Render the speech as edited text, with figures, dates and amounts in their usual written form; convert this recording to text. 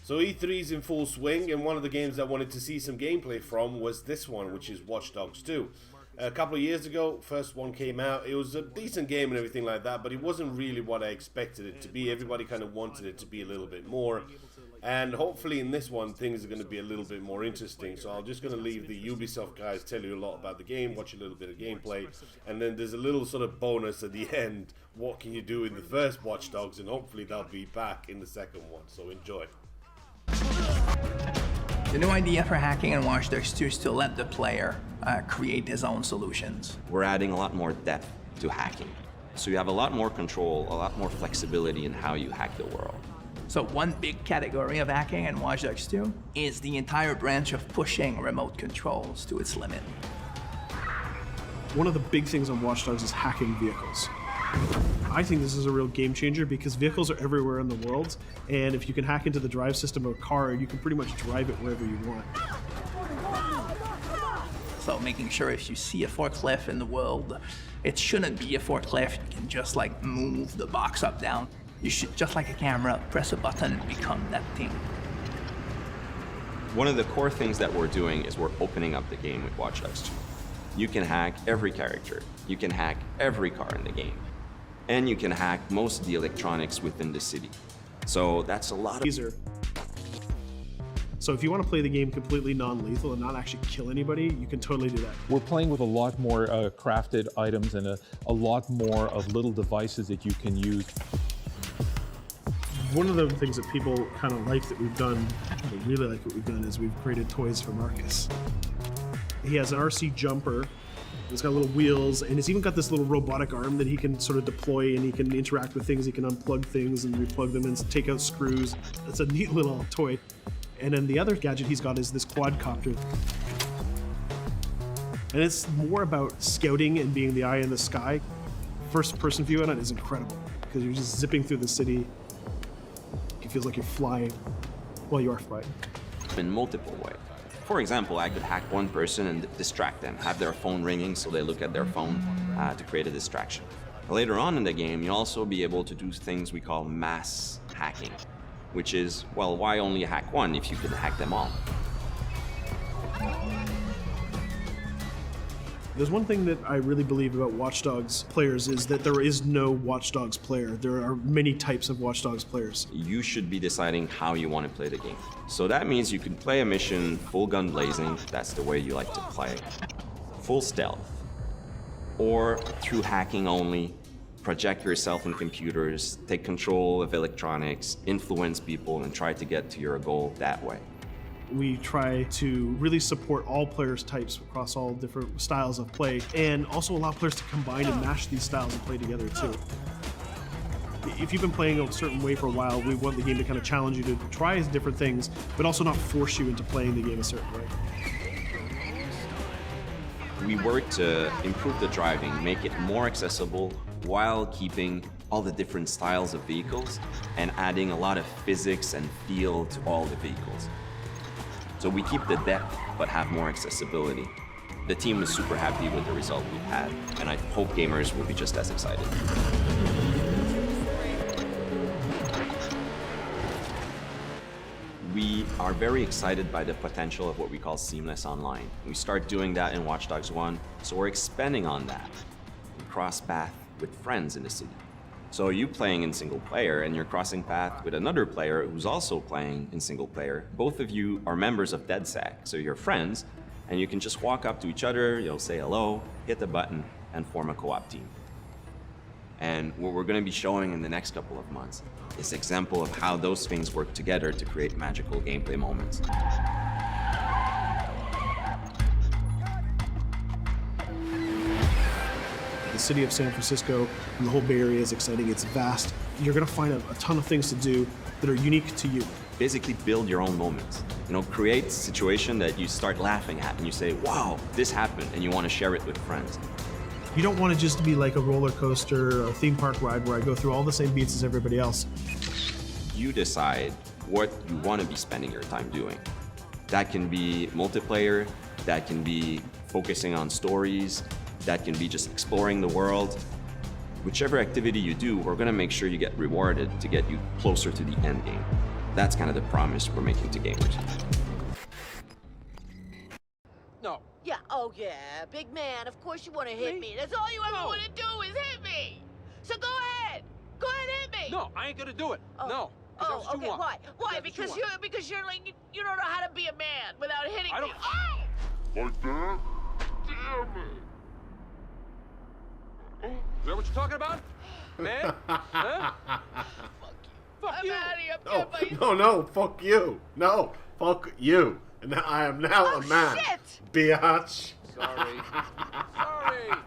So E3's in full swing, and one of the games I wanted to see some gameplay from was this one, which is Watch Dogs 2. A couple of years ago, first one came out. It was a decent game and everything like that, but it wasn't really what I expected it to be. Everybody kind of wanted it to be a little bit more. And hopefully in this one, things are going to be a little bit more interesting. So I'm just going to leave the Ubisoft guys tell you a lot about the game, watch a little bit of gameplay, and then there's a little sort of bonus at the end. What can you do in the first Watch Dogs? And hopefully they'll be back in the second one. So enjoy. The new idea for hacking in Watch Dogs 2 is to let the player create his own solutions. We're adding a lot more depth to hacking. So you have a lot more control, a lot more flexibility in how you hack the world. So one big category of hacking in Watch Dogs 2 is the entire branch of pushing remote controls to its limit. One of the big things on Watch Dogs is hacking vehicles. I think this is a real game changer because vehicles are everywhere in the world, and if you can hack into the drive system of a car, you can pretty much drive it wherever you want. So making sure if you see a forklift in the world, it shouldn't be a forklift. You can just like move the box up, down. You should, just like a camera, press a button and become that thing. One of the core things that we're doing is we're opening up the game with Watch Dogs 2. You can hack every character. You can hack every car in the game. And you can hack most of the electronics within the city. So that's a lot of... So if you want to play the game completely non-lethal and not actually kill anybody, you can totally do that. We're playing with a lot more crafted items and a lot more of little devices that you can use. One of the things that people kind of like that we've done, they really like what we've done, is we've created toys for Marcus. He has an RC jumper. It's got little wheels, and it's even got this little robotic arm that he can sort of deploy, and he can interact with things. He can unplug things and replug them and take out screws. It's a neat little toy. And then the other gadget he's got is this quadcopter. And it's more about scouting and being the eye in the sky. First-person view on it is incredible, because you're just zipping through the city. It feels like you're flying. Well, you are flying. In multiple ways. For example, I could hack one person and distract them, have their phone ringing so they look at their phone to create a distraction. Later on in the game, you'll also be able to do things we call mass hacking, which is, well, why only hack one if you could hack them all? There's one thing that I really believe about Watch Dogs players is that there is no Watch Dogs player. There are many types of Watch Dogs players. You should be deciding how you want to play the game. So that means you can play a mission full gun blazing, that's the way you like to play, full stealth, or through hacking only, project yourself in computers, take control of electronics, influence people, and try to get to your goal that way. We try to really support all players' types across all different styles of play, and also allow players to combine and mash these styles and play together too. If you've been playing a certain way for a while, we want the game to kind of challenge you to try different things, but also not force you into playing the game a certain way. We work to improve the driving, make it more accessible while keeping all the different styles of vehicles and adding a lot of physics and feel to all the vehicles. So we keep the depth, but have more accessibility. The team is super happy with the result we've had, and I hope gamers will be just as excited. We are very excited by the potential of what we call seamless online. We start doing that in Watch Dogs 1, so we're expanding on that. We cross path with friends in the city. So you playing in single player and you're crossing path with another player who's also playing in single player. Both of you are members of DedSec, so you're friends, and you can just walk up to each other, you'll say hello, hit the button, and form a co-op team. And what we're going to be showing in the next couple of months is an example of how those things work together to create magical gameplay moments. The city of San Francisco and the whole Bay Area is exciting. It's vast. You're going to find a ton of things to do that are unique to you. Basically build your own moments. You know, create a situation that you start laughing at and you say, wow, this happened, and you want to share it with friends. You don't want to just be like a roller coaster or a theme park ride where I go through all the same beats as everybody else. You decide what you want to be spending your time doing. That can be multiplayer, that can be focusing on stories, that can be just exploring the world. Whichever activity you do, we're going to make sure you get rewarded to get you closer to the end game. That's kind of the promise we're making to gamers. No. Yeah, oh yeah, big man, of course you want to hit me. That's all you ever want to do is hit me. So go ahead. Go ahead and hit me. No, I ain't gonna do it. Oh. No. 'Cause that's Oh, what you okay, want. why? Why? That's what you want. Because you're like, you don't know how to be a man without hitting I me. don't- Oh! Like that? Damn it! Is that what you're talking about? Man? Huh? Fuck I'm you. out of here. I'm Oh, getting my- no, no, fuck you. No, fuck you. And I am now Oh, a man. shit! Biatch. Sorry. Sorry.